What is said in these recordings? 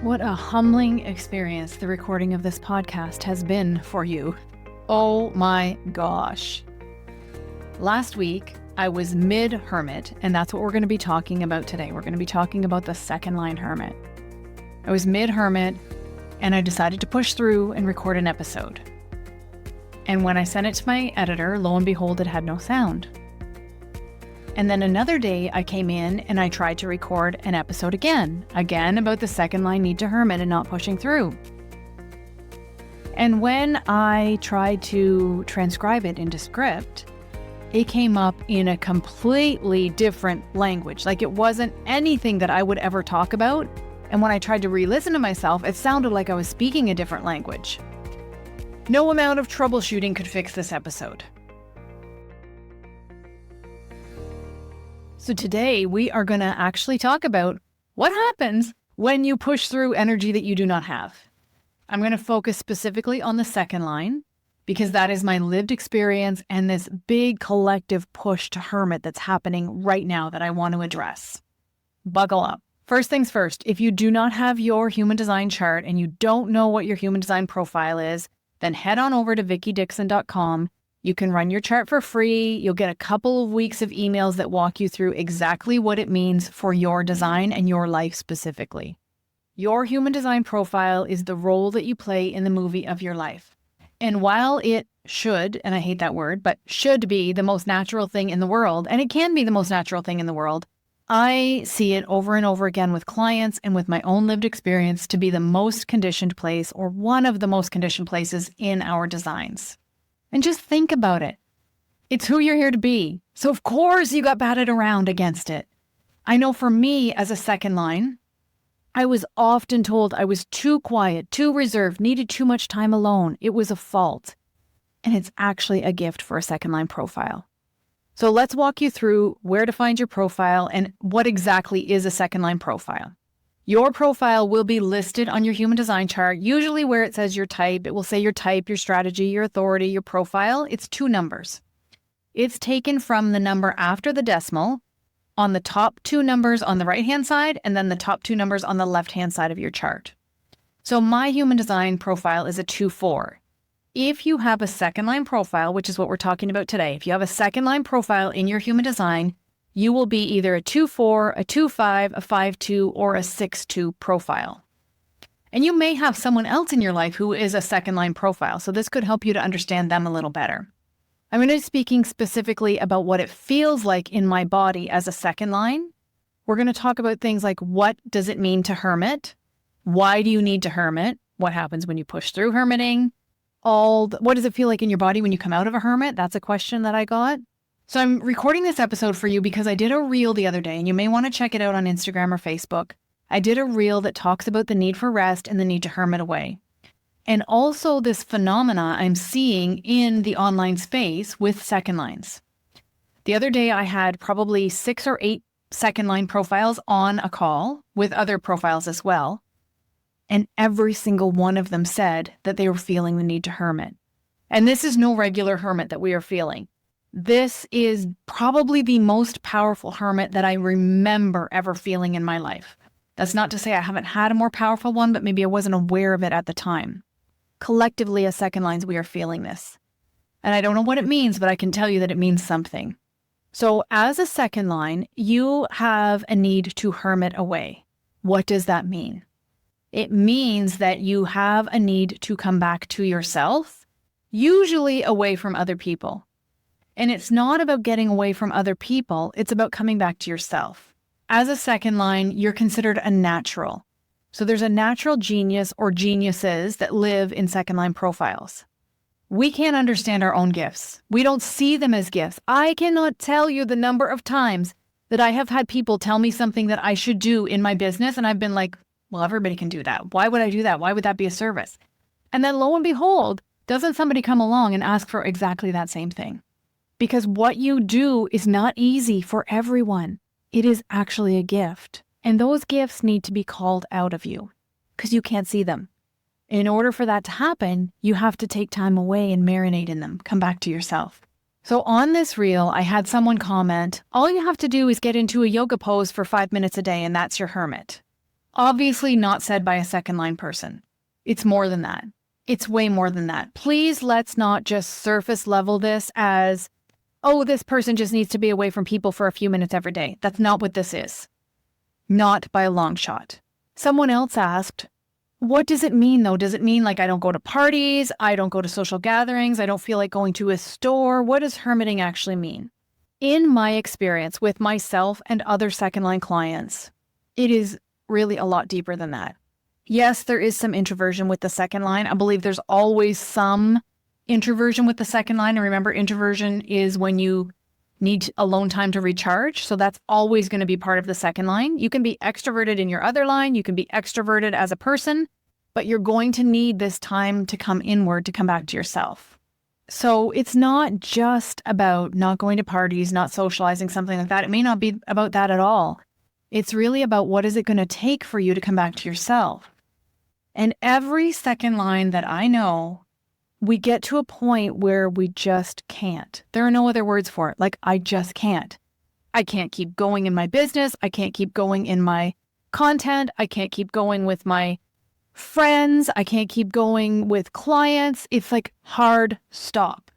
What a humbling experience the recording of this podcast has been for you. Oh my gosh. Last week, I was mid-Hermit, and that's what we're going to be talking about today. We're going to be talking about the second line Hermit. I was mid-Hermit, and I decided to push through and record an episode. And when I sent it to my editor, lo and behold, it had no sound. And then another day I came in and I tried to record an episode again about the second line need to Hermit and not pushing through. And when I tried to transcribe it into script, it came up in a completely different language. Like it wasn't anything that I would ever talk about. And when I tried to re-listen to myself, it sounded like I was speaking a different language. No amount of troubleshooting could fix this episode. So today we are going to actually talk about what happens when you push through energy that you do not have. I'm going to focus specifically on the second line because that is my lived experience and this big collective push to Hermit that's happening right now that I want to address. Buckle up. First things first, if you do not have your human design chart and you don't know what your human design profile is, then head on over to VickieDickson.com. You can run your chart for free. You'll get a couple of weeks of emails that walk you through exactly what it means for your design and your life specifically. Your human design profile is the role that you play in the movie of your life. And while it should, and I hate that word, but should be the most natural thing in the world, and it can be the most natural thing in the world, I see it over and over again with clients and with my own lived experience to be the most conditioned place or one of the most conditioned places in our designs. And just think about it. It's who you're here to be. So of course you got batted around against it. I know for me as a second line, I was often told I was too quiet, too reserved, needed too much time alone. It was a fault. And it's actually a gift for a second line profile. So let's walk you through where to find your profile and what exactly is a second line profile. Your profile will be listed on your human design chart, usually where it says your type. It will say your type, your strategy, your authority, your profile. It's 2 numbers. It's taken from the number after the decimal on the top 2 numbers on the right-hand side and then the top 2 numbers on the left-hand side of your chart. So my human design profile is a 2-4. If you have a second line profile, which is what we're talking about today, if you have a second line profile in your human design, you will be either a 2-4, a 2-5, a 5-2, or a 6-2 profile. And you may have someone else in your life who is a second line profile, so this could help you to understand them a little better. I'm going to be speaking specifically about what it feels like in my body as a second line. We're going to talk about things like what does it mean to Hermit? Why do you need to Hermit? What happens when you push through Hermiting? What does it feel like in your body when you come out of a Hermit? That's a question that I got. So I'm recording this episode for you because I did a reel the other day, and you may want to check it out on Instagram or Facebook. I did a reel that talks about the need for rest and the need to hermit away. And also this phenomena I'm seeing in the online space with second lines. The other day I had probably 6 or 8 second line profiles on a call with other profiles as well. And every single one of them said that they were feeling the need to hermit. And this is no regular hermit that we are feeling. This is probably the most powerful hermit that I remember ever feeling in my life. That's not to say I haven't had a more powerful one, but maybe I wasn't aware of it at the time. Collectively, as second lines, we are feeling this. And I don't know what it means, but I can tell you that it means something. So as a second line, you have a need to hermit away. What does that mean? It means that you have a need to come back to yourself, usually away from other people. And it's not about getting away from other people, it's about coming back to yourself. As a second line, you're considered a natural. So there's a natural genius or geniuses that live in second line profiles. We can't understand our own gifts. We don't see them as gifts. I cannot tell you the number of times that I have had people tell me something that I should do in my business, and I've been like, well, everybody can do that. Why would I do that? Why would that be a service? And then lo and behold, doesn't somebody come along and ask for exactly that same thing? Because what you do is not easy for everyone. It is actually a gift. And those gifts need to be called out of you because you can't see them. In order for that to happen, you have to take time away and marinate in them. Come back to yourself. So on this reel, I had someone comment, all you have to do is get into a yoga pose for 5 minutes a day and that's your hermit. Obviously not said by a second line person. It's more than that. It's way more than that. Please let's not just surface level this as, oh, this person just needs to be away from people for a few minutes every day. That's not what this is. Not by a long shot. Someone else asked, what does it mean though? Does it mean like I don't go to parties? I don't go to social gatherings? I don't feel like going to a store? What does hermiting actually mean? In my experience with myself and other second line clients, it is really a lot deeper than that. Yes, there is some introversion with the second line. I believe there's always some introversion with the second line. And remember, introversion is when you need alone time to recharge. So that's always going to be part of the second line. You can be extroverted in your other line. You can be extroverted as a person, but you're going to need this time to come inward, to come back to yourself. So it's not just about not going to parties, not socializing, something like that. It may not be about that at all. It's really about what is it going to take for you to come back to yourself. And every second line that I know, we get to a point where we just can't. There are no other words for it. Like, I just can't. I can't keep going in my business. I can't keep going in my content. I can't keep going with my friends. I can't keep going with clients. It's like hard stop.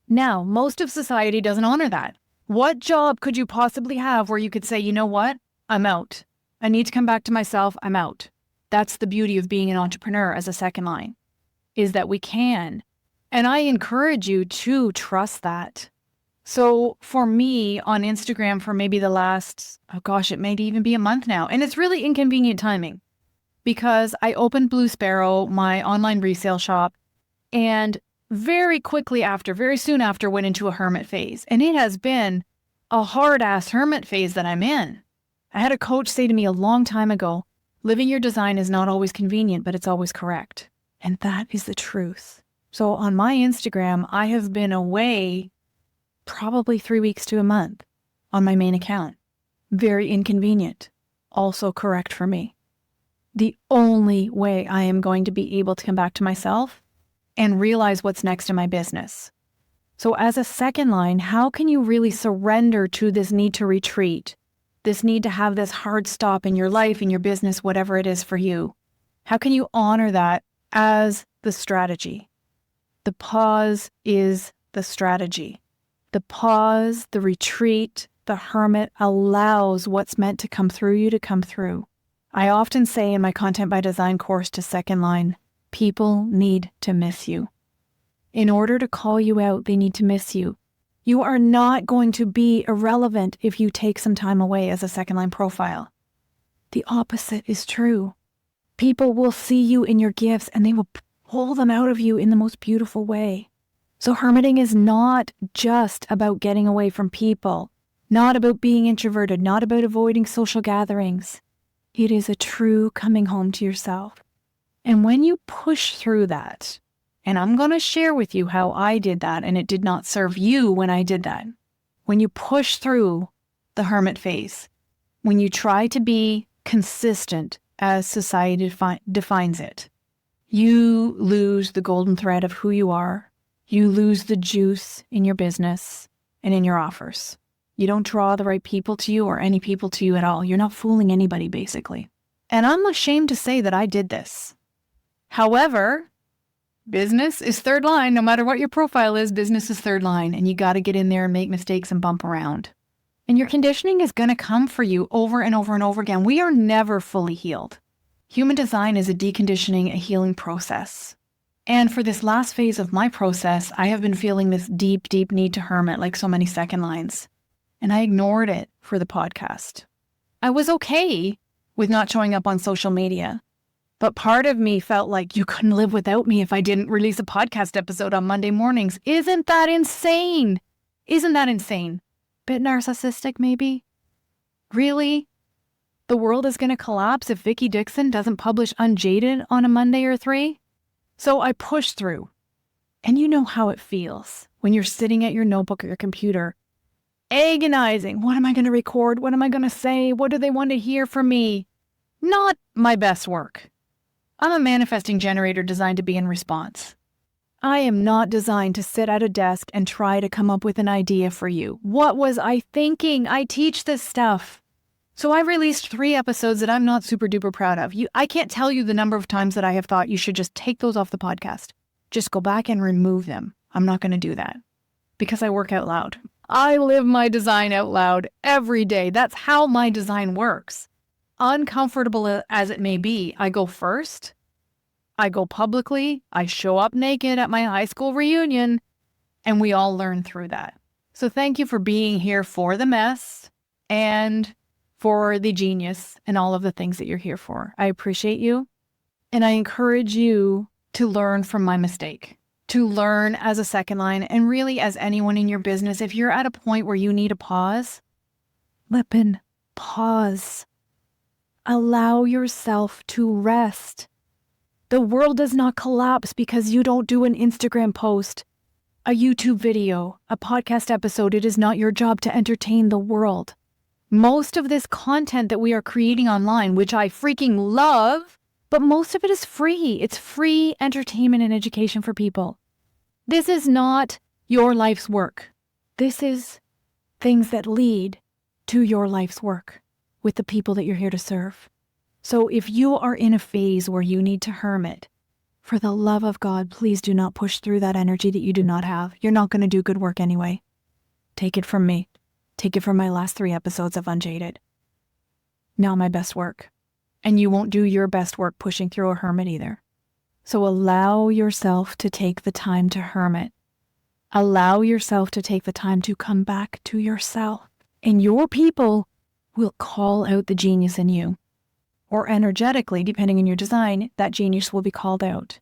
Now, most of society doesn't honor that. What job could you possibly have where you could say, you know what? I'm out. I need to come back to myself. I'm out. That's the beauty of being an entrepreneur as a second line, is that we can. And I encourage you to trust that. So for me on Instagram for maybe the last, it may even be a month now. And it's really inconvenient timing because I opened Blue Sparrow, my online resale shop, and very soon after went into a hermit phase. And it has been a hard ass hermit phase that I'm in. I had a coach say to me a long time ago, living your design is not always convenient, but it's always correct. And that is the truth. So on my Instagram, I have been away probably 3 weeks to a month on my main account. Very inconvenient. Also correct for me. The only way I am going to be able to come back to myself and realize what's next in my business. So as a second line, how can you really surrender to this need to retreat? This need to have this hard stop in your life, in your business, whatever it is for you. How can you honor that as the strategy? The pause is the strategy. The pause, the retreat, the hermit allows what's meant to come through you to come through. I often say in my Content by Design course to second line, people need to miss you. In order to call you out, they need to miss you. You are not going to be irrelevant if you take some time away as a second line profile. The opposite is true. People will see you in your gifts and they will pull them out of you in the most beautiful way. So hermiting is not just about getting away from people, not about being introverted, not about avoiding social gatherings. It is a true coming home to yourself. And when you push through that, and I'm going to share with you how I did that, and it did not serve you when I did that. When you push through the hermit phase, when you try to be consistent as society defines it, you lose the golden thread of who you are. You lose the juice in your business and in your offers. You don't draw the right people to you or any people to you at all. You're not fooling anybody, basically. And I'm ashamed to say that I did this. However, business is third line. No matter what your profile is, business is third line. And you got to get in there and make mistakes and bump around. And your conditioning is going to come for you over and over and over again. We are never fully healed. Human design is a deconditioning, a healing process. And for this last phase of my process, I have been feeling this deep, deep need to hermit like so many second lines. And I ignored it for the podcast. I was okay with not showing up on social media. But part of me felt like you couldn't live without me if I didn't release a podcast episode on Monday mornings. Isn't that insane? Isn't that insane? Bit narcissistic, maybe? Really? The world is going to collapse if Vickie Dickson doesn't publish Unjaded on a Monday or 3? So I pushed through. And you know how it feels when you're sitting at your notebook or your computer, agonizing. What am I going to record? What am I going to say? What do they want to hear from me? Not my best work. I'm a manifesting generator designed to be in response. I am not designed to sit at a desk and try to come up with an idea for you. What was I thinking? I teach this stuff. So I released 3 episodes that I'm not super duper proud of. I can't tell you the number of times that I have thought you should just take those off the podcast. Just go back and remove them. I'm not going to do that because I work out loud. I live my design out loud every day. That's how my design works. Uncomfortable as it may be, I go first. I go publicly. I show up naked at my high school reunion, and we all learn through that. So thank you for being here for the mess and for the genius and all of the things that you're here for. I appreciate you. And I encourage you to learn from my mistake, to learn as a second line, and really as anyone in your business. If you're at a point where you need a pause, Lippin, pause. Allow yourself to rest. The world does not collapse because you don't do an Instagram post, a YouTube video, a podcast episode. It is not your job to entertain the world. Most of this content that we are creating online, which I freaking love, but most of it is free. It's free entertainment and education for people. This is not your life's work. This is things that lead to your life's work with the people that you're here to serve. So if you are in a phase where you need to hermit, for the love of God, please do not push through that energy that you do not have. You're not going to do good work anyway. Take it from me. Take it from my last 3 episodes of Unjaded. Not my best work. And you won't do your best work pushing through a hermit either. So allow yourself to take the time to hermit. Allow yourself to take the time to come back to yourself. And your people will call out the genius in you. Or energetically, depending on your design, that genius will be called out.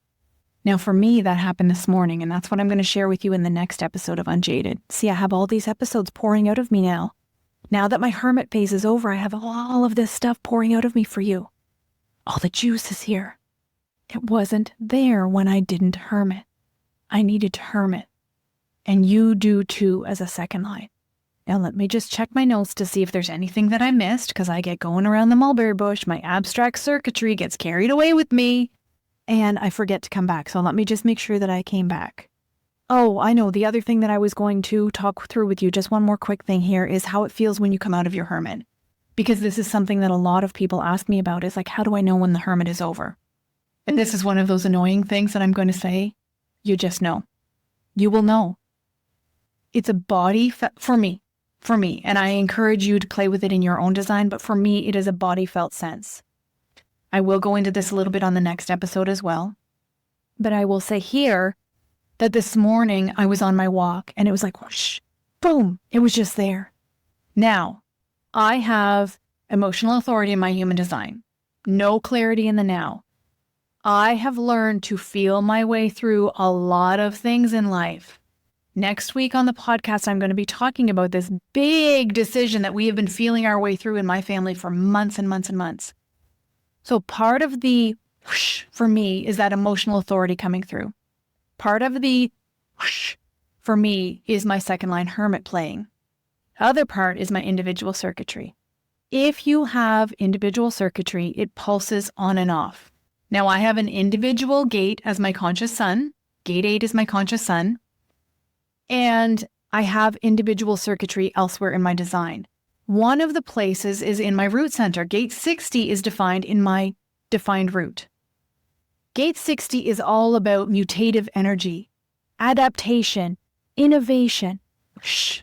Now for me, that happened this morning, and that's what I'm going to share with you in the next episode of Unjaded. See, I have all these episodes pouring out of me now. Now that my hermit phase is over, I have all of this stuff pouring out of me for you. All the juice is here. It wasn't there when I didn't hermit. I needed to hermit. And you do too as a second line. Now let me just check my notes to see if there's anything that I missed, because I get going around the mulberry bush. My abstract circuitry gets carried away with me, and I forget to come back. So let me just make sure that I came back. Oh, I know. The other thing that I was going to talk through with you, just one more quick thing here, is how it feels when you come out of your hermit. Because this is something that a lot of people ask me about, is like, how do I know when the hermit is over? And this is one of those annoying things that I'm going to say. You just know. You will know. It's a body, for me, and I encourage you to play with it in your own design, but for me, it is a body felt sense. I will go into this a little bit on the next episode as well, but I will say here that this morning I was on my walk and it was like, whoosh, boom, it was just there. Now, I have emotional authority in my human design, no clarity in the now. I have learned to feel my way through a lot of things in life. Next week on the podcast, I'm going to be talking about this big decision that we have been feeling our way through in my family for months and months and months. So part of the whoosh for me is that emotional authority coming through. Part of the whoosh for me is my second line hermit playing. The other part is my individual circuitry. If you have individual circuitry, it pulses on and off. Now I have an individual gate as my conscious sun. Gate 8 is my conscious sun. And I have individual circuitry elsewhere in my design. One of the places is in my root center. Gate 60 is defined in my defined root. Gate 60 is all about mutative energy, adaptation, innovation. Whoosh.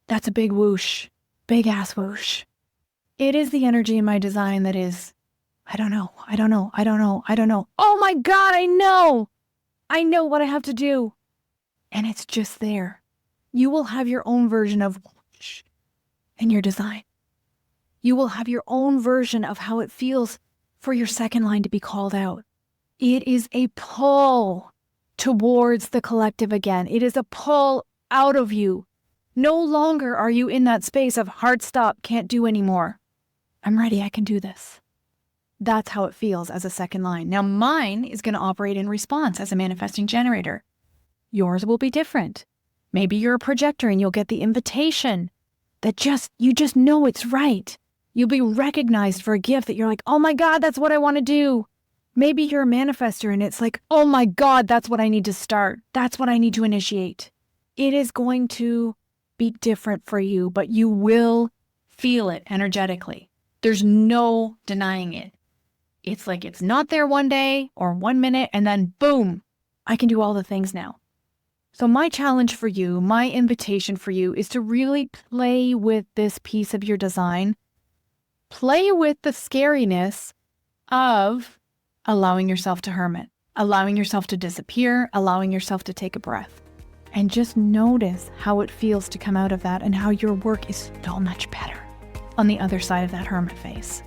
That's a big whoosh, big ass whoosh. It is the energy in my design that is, I don't know. Oh my God, I know what I have to do. And it's just there. You will have your own version of whoosh in your design. You will have your own version of how it feels for your second line to be called out. It is a pull towards the collective again. It is a pull out of you. No longer are you in that space of hard stop, can't do anymore. I'm ready, I can do this. That's how it feels as a second line. Now mine is going to operate in response as a manifesting generator. Yours will be different. Maybe you're a projector and you'll get the invitation that you just know it's right. You'll be recognized for a gift that you're like, oh my God, that's what I want to do. Maybe you're a manifester and it's like, oh my God, that's what I need to start. That's what I need to initiate. It is going to be different for you, but you will feel it energetically. There's no denying it. It's like it's not there one day or 1 minute, and then boom, I can do all the things now. So my challenge for you, my invitation for you is to really play with this piece of your design. Play with the scariness of allowing yourself to hermit, allowing yourself to disappear, allowing yourself to take a breath. And just notice how it feels to come out of that and how your work is so much better on the other side of that hermit phase.